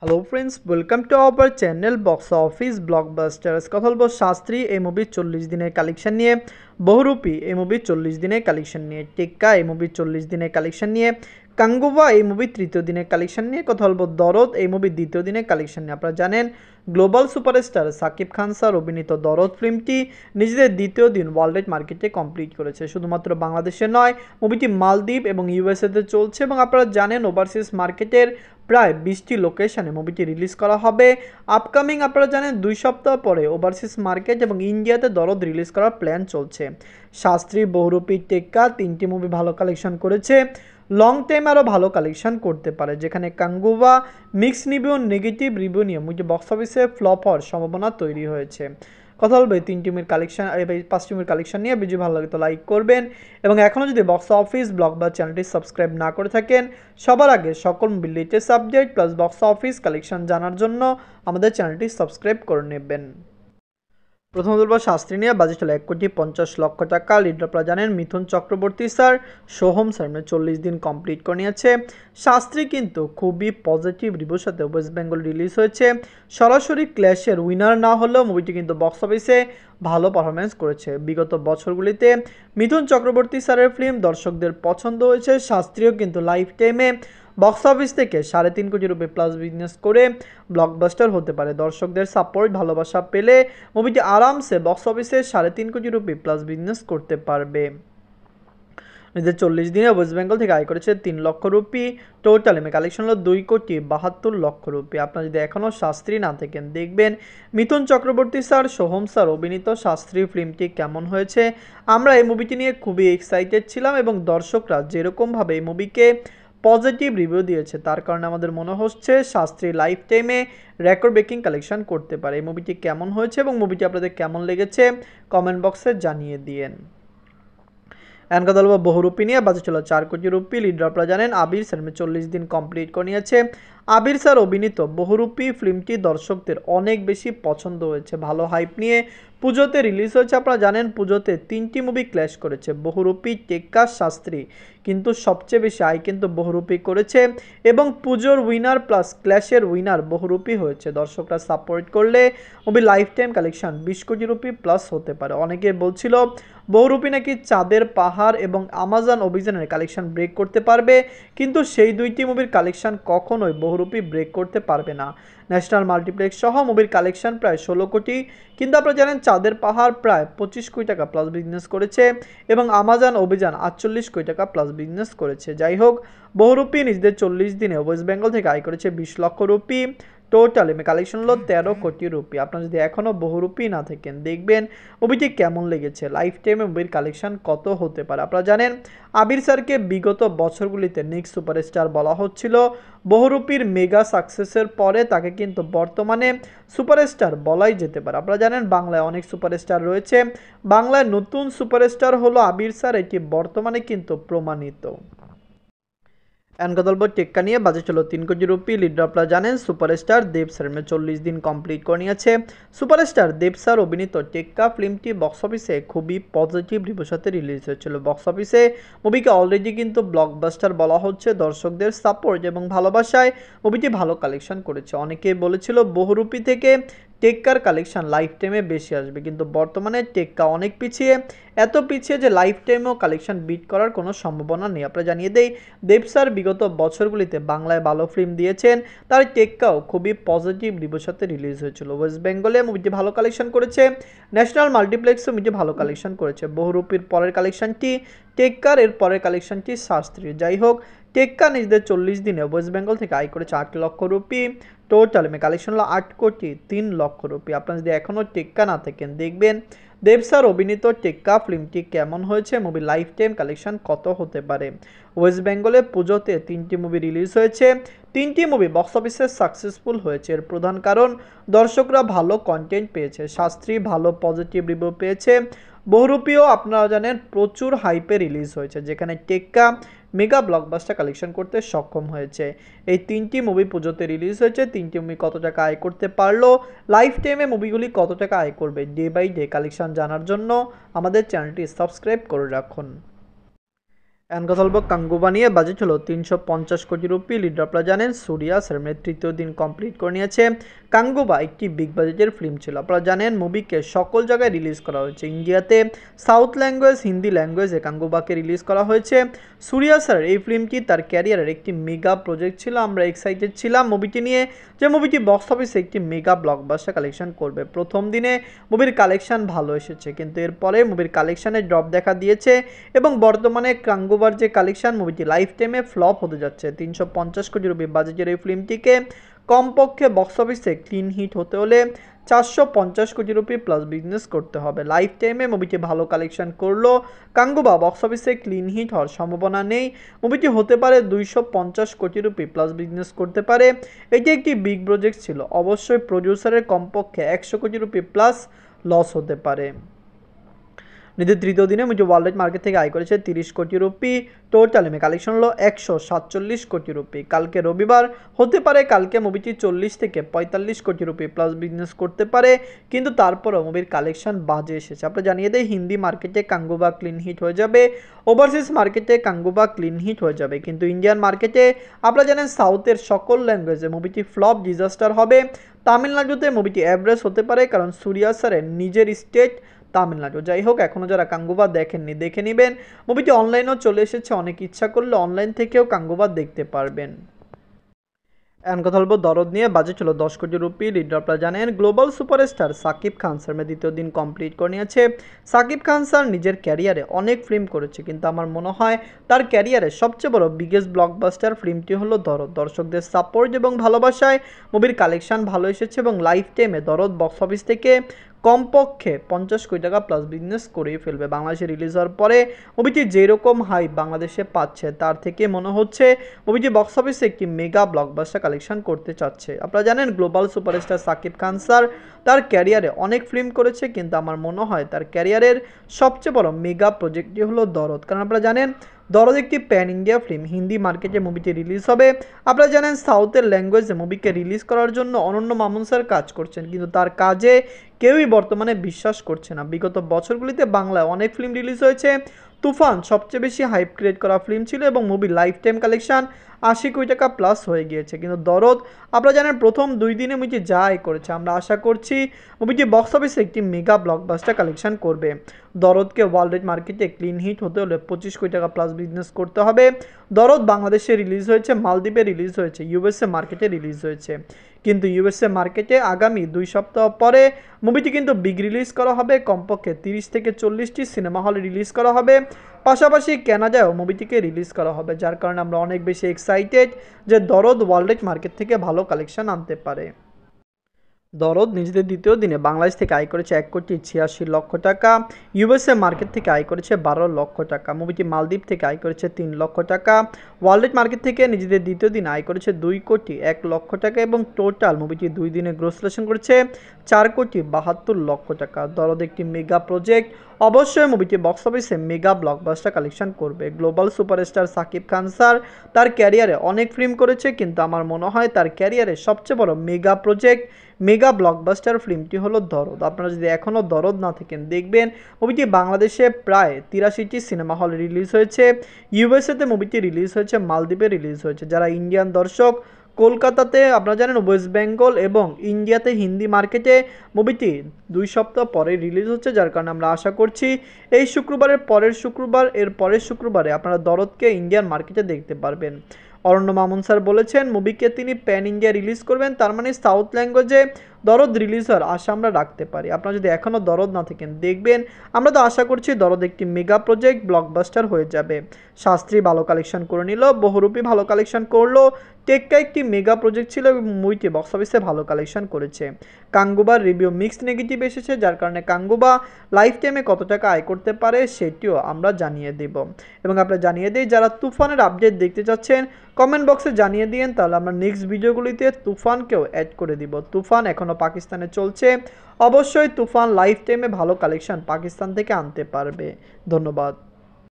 Hello friends, welcome to our channel box office blockbusters. কথা বলবো শাস্ত্রী এই মুভির 40 দিনের কালেকশন নিয়ে, বহুরূপী এই মুভির 40 দিনের কালেকশন নিয়ে, টেক্কা এই মুভির 40 দিনের কালেকশন নিয়ে, কাঙ্গুবা এই মুভির তৃতীয় দিনের কালেকশন নিয়ে, কথা বলবো দরদ এই মুভির দ্বিতীয় দিনের কালেকশন নিয়ে। আপনারা জানেন global superstar Shakib Khan sir অভিনীত দরদ ফিল্মটি নিজেদের দ্বিতীয় দিন ওয়ার্ল্ড মার্কেটে কমপ্লিট করেছে। শুধুমাত্র বাংলাদেশে নয়, মুভিটি মালদ্বীপ এবং ইউএসএতে চলছে এবং আপনারা জানেন ওভারসিজ মার্কেটের প্রায় 20টি লোকেশনে মুভিটি রিলিজ করা হবে। আপকামিং আপনারা জানেন 2 সপ্তাহ পরে ওভারসিজ মার্কেট এবং ইন্ডিয়াতে দরদ রিলিজ করার প্ল্যান চলছে। শাস্ত্রী, বহুরূপী, টেক্কা তিনটি মুভি ভালো কালেকশন করেছে, লং টাইম আরও ভালো কালেকশন করতে পারে, যেখানে কাঙ্গুবা মিক্স রিভিউ নেগেটিভ রিভিউ নিয়ে মুভিটি বক্স অফিসে ফ্লপ হওয়ার সম্ভাবনা তৈরি হয়েছে। কথা বলবো এই 3 টিমের কালেকশন, এই 5 টিমের কালেকশন নিয়ে। ভিডিও ভালো লাগে তো লাইক করবেন এবং এখনও যদি বক্স অফিস ব্লগ বা চ্যানেলটি সাবস্ক্রাইব না করে থাকেন, সবার আগে সকল movie latest update plus box office collection জানার জন্য আমাদের চ্যানেলটি সাবস্ক্রাইব করে নেবেন। প্রথম বলবো শাস্ত্রী নিয়ে। বাজেট হলো 1,50,00,000 টাকা। লিড আপনারা জানেন মিথুন চক্রবর্তী স্যার, সোহম স্যার 40 দিন কমপ্লিট করে নিয়েছে। শাস্ত্রী কিন্তু খুবই পজিটিভ রিভিউর সাথে ওয়েস্ট বেঙ্গল রিলিজ হয়েছে। সরাসরি ক্ল্যাশের উইনার না হলেও মুভিটি কিন্তু বক্স অফিসে ভালো পারফরমেন্স করেছে। বিগত বছরগুলিতে মিথুন চক্রবর্তী স্যারের ফিল্ম দর্শকদের পছন্দ হয়েছে। শাস্ত্রীও কিন্তু লাইফ টাইমে বক্স অফিস থেকে 3.5 কোটি রুপি প্লাস বিজনেস করে ব্লকবাস্টার হতে পারে। দর্শকদের সাপোর্ট ভালোবাসা পেলে মুভিটি আরামসে বক্স অফিসে 3.5 কোটি রুপি প্লাস বিজনেস করতে পারবে। নিজের 40 দিনে ওয়েস্ট বেঙ্গল থেকে আয় করেছে 3 লক্ষ রুপি। টোটাল এমএ কালেকশন হলো 2,72,00,000 রুপি। আপনারা যদি এখনও শাস্ত্রী না থাকেন, দেখবেন মিথুন চক্রবর্তী স্যার, সোহম স্যার অভিনীত শাস্ত্রী ফিল্মটি কেমন হয়েছে। আমরা এই মুভিটি নিয়ে খুবই এক্সাইটেড ছিলাম এবং দর্শকরা যেরকমভাবে এই মুভিকে পজিটিভ রিভিউ দিয়েছে তার কারণে আমাদের মনে হচ্ছে শাস্ত্রী লাইফ টাইমে রেকর্ড ব্রেকিং কালেকশন করতে পারে। এই মুভিটি কেমন হয়েছে এবং মুভিটি আপনাদের কেমন লেগেছে কমেন্ট বক্সে জানিয়ে দিয়েন। এন্ড কথা বলবো বহুরূপী নিয়ে। বাজেট ছিল 4 কোটি রুপি। লিড আপনারা জানেন আবির স্যার 40 দিন কমপ্লিট করে নিয়েছে। আবির স্যার অভিনীত বহুরূপী ফিল্মটি দর্শকদের অনেক বেশি পছন্দ হয়েছে, ভালো হাইপ নিয়ে পুজোতে রিলিজ হয়েছে। আপনারা জানেন পুজোতে 3টি মুভি ক্ল্যাশ করেছে, বহুরূপী, টেক্কা, শাস্ত্রী, কিন্তু সবচেয়ে বেশি আয় কিন্তু বহুরূপী করেছে এবং পুজোর উইনার প্লাস ক্ল্যাশের উইনার বহুরূপী হয়েছে। দর্শকরা সাপোর্ট করলে মুভি লাইফ টাইম কালেকশন 20 কোটি রুপি প্লাস হতে পারে। অনেকে বলছিল বহুরূপী নাকি চাঁদের পাহাড় এবং আমাজন অভিযানের কালেকশন ব্রেক করতে পারবে, কিন্তু সেই দুইটি মুভির কালেকশন কখনোই বহুরূপী ব্রেক করতে পারবে না। ন্যাশনাল মাল্টিপ্লেক্স সহ মুভির কালেকশন প্রায় 16 কোটি, কিন্তু আপনারা জানেন চাঁদের পাহাড় প্রায় 25 কোটি টাকা প্লাস বিজনেস করেছে এবং আমাজন অভিযান 48 কোটি টাকা প্লাস বিজনেস করেছে। যাই হোক, বহুরূপী নিজেদের 40 দিনে ওয়েস্ট বেঙ্গল থেকে আয় করেছে 20 লক্ষ রুপি। টোটাল এমএ কালেকশন হলো 13 কোটি রুপি। আপনারা যদি এখনও বহুরূপী না থাকেন, দেখবেন মুভিটি কেমন লেগেছে, লাইফ টাইমে মুভির কালেকশন কত হতে পারে। আপনারা জানেন আবির স্যারকে বিগত বছরগুলিতে নেক্সট সুপারস্টার বলা হচ্ছিল। বহুরূপীর মেগা সাকসেসের পরে তাকে কিন্তু বর্তমানে সুপারস্টার বলাই যেতে পারে। আপনারা জানেন বাংলায় অনেক সুপারস্টার রয়েছে, বাংলায় নতুন সুপারস্টার হলো আবির স্যার, এটি বর্তমানে কিন্তু প্রমাণিত। এন্ড কথা বলবো টেক্কা নিয়ে। বাজেট হলো 3 কোটি রুপি। লিড আপনারা জানেন সুপারস্টার দেব স্যার 40 দিন কমপ্লিট করে নিয়েছে। সুপারস্টার দেব স্যার অভিনীত টেক্কা ফিল্মটি বক্স অফিসে খুবই পজিটিভ রিভিউর সাথে রিলিজ হয়েছিল। বক্স অফিসে মুভিকে অলরেডি কিন্তু ব্লকবাস্টার বলা হচ্ছে। দর্শকদের সাপোর্ট এবং ভালোবাসায় মুভিটি ভালো কালেকশন করেছে। অনেকেই বলেছিল বহুরূপী থেকে টেক্কার কালেকশন লাইফ টাইমে বেশি আসবে, কিন্তু বর্তমানে টেক্কা অনেক পিছিয়ে, এত পিছিয়ে যে লাইফ টাইমেও কালেকশন বিট করার কোনো সম্ভাবনা নেই। আপনারা জানিয়ে দেই দেব স্যার বিগত বছরগুলিতে বাংলায় ভালো ফিল্ম দিয়েছেন, তার টেক্কাও খুবই পজিটিভ রিভিউর সাথে রিলিজ হয়েছিল। ওয়েস্ট বেঙ্গলে মুভিটি ভালো কালেকশন করেছে, ন্যাশনাল মাল্টিপ্লেক্সও মুভিটি ভালো কালেকশন করেছে। বহুরূপীর পরের কালেকশনটি টেক্কার, এর পরের কালেকশনটি শাস্ত্রী। যাই হোক, টেক্কা নিজেদের 40 দিনে ওয়েস্ট বেঙ্গল থেকে আয় করেছে 8 লক্ষ রুপি। টোটাল কালেকশন হলো 8,03,00,000 রুপি। আপনারা যদি এখনও টেক্কা না থাকেন, দেখবেন দেব স্যার অভিনীত টেক্কা ফিল্মটি কেমন হয়েছে, মুভি লাইফ টাইম কালেকশন কত হতে পারে। ওয়েস্ট বেঙ্গলে পুজোতে 3টি মুভি রিলিজ হয়েছে, 3টি মুভি বক্স অফিসে সাকসেসফুল হয়েছে। এর প্রধান কারণ দর্শকরা ভালো কন্টেন্ট পেয়েছে, শাস্ত্রী ভালো পজিটিভ রিভিউ পেয়েছে, বহুরূপীও আপনারা জানেন প্রচুর হাইপে রিলিজ হয়েছে, যেখানে টেক্কা মেগা ব্লকবাস্টার কালেকশন করতে সক্ষম হয়েছে। এই 3টি মুভি পুজোতে রিলিজ হয়েছে। 3টি মুভি কত টাকা আয় করতে পারলো, লাইফ টাইমে মুভিগুলি কত টাকা আয় করবে, ডে বাই ডে কালেকশন জানার জন্য আমাদের চ্যানেলটি সাবস্ক্রাইব করে রাখুন। এখন কথা বলবো কাঙ্গুবা নিয়ে। বাজেট হলো 350 কোটি রুপি। লিড আপনারা জানেন সুরিয়া সালমানের তৃতীয় দিন কমপ্লিট করে নিয়েছে। কাঙ্গুবা একটি বিগ বাজেটের ফিল্ম ছিল। আপনারা জানেন মুভিকে সকল জায়গায় রিলিজ করা হয়েছে। ইন্ডিয়াতে সাউথ ল্যাঙ্গুয়েজ, হিন্দি ল্যাঙ্গুয়েজে কাঙ্গুবাকে রিলিজ করা হয়েছে। সুরিয়া স্যার এই ফিল্মটি তার ক্যারিয়ারের একটি মেগা প্রজেক্ট ছিল। আমরা এক্সাইটেড ছিলাম মুভিটি নিয়ে, যে মুভিটি বক্স অফিসে একটি মেগা ব্লকবাস্টার কালেকশন করবে। প্রথম দিনে মুভির কালেকশন ভালো এসেছে, কিন্তু এরপরে মুভির কালেকশানে ড্রপ দেখা দিয়েছে এবং বর্তমানে কাঙ্গুবার যে কালেকশন, মুভিটি লাইফ টাইমে ফ্লপ হতে যাচ্ছে। 350 কোটি রুপি বাজেটের এই ফিল্মটিকে কমপক্ষে বক্স অফিসে ক্লিন হিট হতে হলে 450 কোটি রুপি প্লাস বিজনেস করতে হবে। লাইফ টাইমে মুভিটি ভালো কালেকশন করলো কাঙ্গুবা বক্স অফিসে ক্লিন হিট হওয়ার সম্ভাবনা নেই। মুভিটি হতে পারে 250 কোটি রুপি প্লাস বিজনেস করতে পারে। এটি একটি বিগ প্রজেক্ট ছিল, অবশ্যই প্রডিউসারের কমপক্ষে 100 কোটি রুপি প্লাস লস হতে পারে। নিজের তৃতীয় দিনে মুভি ওয়ার্ল্ড মার্কেট থেকে আয় করেছে 30 কোটি রুপি। টোটাল কালেকশন হলো 147 কোটি রুপি। কালকে রবিবার, হতে পারে কালকে মুভিটি 40 থেকে 45 কোটি রুপি প্লাস বিজনেস করতে পারে, কিন্তু তারপরও মুভির কালেকশন বাজে এসেছে। আপনারা জানিয়ে দেয় হিন্দি মার্কেটে কাঙ্গুবা ক্লিন হিট হয়ে যাবে, ওভারসিজ মার্কেটে কাঙ্গুবা ক্লিন হিট হয়ে যাবে, কিন্তু ইন্ডিয়ান মার্কেটে আপনারা জানেন সাউথের সকল ল্যাঙ্গুয়েজে মুভিটি ফ্লপ ডিজাস্টার হবে। তামিলনাড়ুতে মুভিটি অ্যাভারেজ হতে পারে, কারণ সুরিয়া স্যারের নিজের স্টেট তামিলনাড়ু। যাই হোক, এখনও যারা কাঙ্গুবা দেখেননি দেখে নেবেন। মুভিটি অনলাইনেও চলে এসেছে, অনেক ইচ্ছা করলে অনলাইন থেকেও কাঙ্গুবা দেখতে পারবেন। এখন কথা বলবো দরদ নিয়ে। বাজেট হলো 10 কোটি রুপি। লিড আপনারা জানেন global superstar Shakib Khan sir দ্বিতীয় দিন কমপ্লিট করে নিয়েছে। সাকিব খান স্যার নিজের ক্যারিয়ারে অনেক ফিল্ম করেছে, কিন্তু আমার মনে হয় তার ক্যারিয়ারে সবচেয়ে বড় বিগেস্ট ব্লকবাস্টার ফিল্মটি হলো দরদ। দর্শকদের সাপোর্ট এবং ভালোবাসায় মুভির কালেকশন ভালো এসেছে এবং লাইফ টাইমে দরদ বক্স অফিস থেকে কমপক্ষে 50 কোটি টাকা প্লাস বিজনেস করেই ফেলবে। বাংলাদেশে রিলিজ হওয়ার পরে মুভিটি যেরকম হাইপ বাংলাদেশে পাচ্ছে, তার থেকে মনে হচ্ছে মুভিটি বক্স অফিসে একটি মেগা ব্লকবাস্টার কালেকশন করতে চাচ্ছে। আপনারা জানেন global superstar Shakib Khan sir তার ক্যারিয়ারে অনেক ফিল্ম করেছে, কিন্তু আমার মনে হয় তার ক্যারিয়ারের সবচেয়ে বড় মেগা প্রজেক্টটি হলো দরদ। কারণ আপনারা জানেন দরদ একটি প্যান ইন্ডিয়া ফিল্ম, হিন্দি মার্কেটে মুভিটি রিলিজ হবে। আপনারা জানেন সাউথের ল্যাঙ্গুয়েজে মুভিকে রিলিজ করার জন্য অনন্য মামুন স্যার কাজ করছেন, কিন্তু তার কাজে কেউই বর্তমানে বিশ্বাস করছে না। বিগত বছরগুলিতে বাংলায় অনেক ফিল্ম রিলিজ হয়েছে। তুফান সবচেয়ে বেশি হাইপ ক্রিয়েট করা ফিল্ম ছিল এবং মুভির লাইফ টাইম কালেকশন 80 কোটি টাকা প্লাস হয়ে গিয়েছে, কিন্তু দরদ আপনারা জানেন প্রথম 2 দিনে মুভিটি যা আয় করেছে, আমরা আশা করছি মুভিটি বক্স অফিসে একটি মেগা ব্লকবাস্টার কালেকশন করবে। দরদকে ওয়ার্ল্ড মার্কেটে ক্লিন হিট হতে হলে 25 কোটি টাকা প্লাস বিজনেস করতে হবে। দরদ বাংলাদেশে রিলিজ হয়েছে, মালদ্বীপে রিলিজ হয়েছে, ইউএসএ মার্কেটে রিলিজ হয়েছে, কিন্তু ইউএসএ মার্কেটে আগামী 2 সপ্তাহ পরে মুভিটি কিন্তু বিগ রিলিজ করা হবে। কমপক্ষে 30 থেকে 40টি সিনেমা হলে রিলিজ করা হবে, পাশাপাশি কানাডায়ও মুভিটিকে রিলিজ করা হবে, যার কারণে আমরা অনেক বেশি এক্সাইটেড যে দরদ ওয়ার্ল্ড মার্কেট থেকে ভালো কালেকশন আনতে পারে। দরদ নিজেদের দ্বিতীয় দিনে বাংলাদেশ থেকে আয় করেছে 1,86,00,000 টাকা। ইউএসএ মার্কেট থেকে আয় করেছে 12 লক্ষ টাকা। মুভিটি মালদ্বীপ থেকে আয় করেছে 3 লক্ষ টাকা। ওয়ার্ল্ড মার্কেট থেকে নিজেদের দ্বিতীয় দিন আয় করেছে 2,01,00,000 টাকা এবং টোটাল মুভিটি 2 দিনে গ্রোস কালেকশন করেছে 4,72,00,000 টাকা। দরদ একটি মেগা প্রজেক্ট, অবশ্যই মুভিটি বক্স অফিসে মেগা ব্লকবাস্টার কালেকশন করবে। Global superstar Shakib Khan sir তার ক্যারিয়ারে অনেক ফিল্ম করেছে, কিন্তু আমার মনে হয় তার ক্যারিয়ারে সবচেয়ে বড় মেগা প্রজেক্ট, মেগা ব্লকবাস্টার ফিল্মটি হলো দরদ। আপনারা যদি এখনও দরদ না থাকেন দেখবেন। মুভিটি বাংলাদেশে প্রায় 83টি সিনেমা হলে রিলিজ হয়েছে, ইউএসএতে মুভিটি রিলিজ হয়েছে, মালদ্বীপে রিলিজ হয়েছে। যারা ইন্ডিয়ান দর্শক, কলকাতাতে আপনারা জানেন, ওয়েস্ট বেঙ্গল এবং ইন্ডিয়াতে হিন্দি মার্কেটে মুভিটি 2 সপ্তাহ পরে রিলিজ হচ্ছে, যার কারণে আমরা আশা করছি এই শুক্রবারের পরের শুক্রবার, এর পরের শুক্রবারে আপনারা দরদকে ইন্ডিয়ান মার্কেটে দেখতে পারবেন। অরণ্য মামুন স্যার বলেছেন মুভিকে তিনি প্যান ইন্ডিয়া রিলিজ করবেন, তার মানে সাউথ ল্যাঙ্গুয়েজে দরদ রিলিজ হওয়ার আশা আমরা রাখতে পারি। আপনারা যদি এখনও দরদ না থাকেন দেখবেন। আমরা তো আশা করছি দরদ একটি মেগা প্রজেক্ট ব্লকবাস্টার হয়ে যাবে। শাস্ত্রী ভালো কালেকশন করে নিল, বহুরূপী ভালো কালেকশন করলো, টেক্কা একটি মেগা প্রজেক্ট ছিল এবং মুভিটি বক্স অফিসে ভালো কালেকশন করেছে। কাঙ্গুবার রিভিউ মিক্সড নেগেটিভ এসেছে, যার কারণে কাঙ্গুবা লাইফ টাইমে কত টাকা আয় করতে পারে সেটিও আমরা জানিয়ে দেব। এবং আপনারা জানিয়ে দিই যারা তুফানের আপডেট দেখতে চাচ্ছেন কমেন্ট বক্সে জানিয়ে দিন, তাহলে আমরা নেক্সট ভিডিওগুলিতে তুফানকেও অ্যাড করে দিব। তুফান এখনও পাকিস্তানে চলছে, অবশ্যই তুফান লাইফ টাইমে ভালো কালেকশন পাকিস্তান থেকে আনতে পারবে। ধন্যবাদ।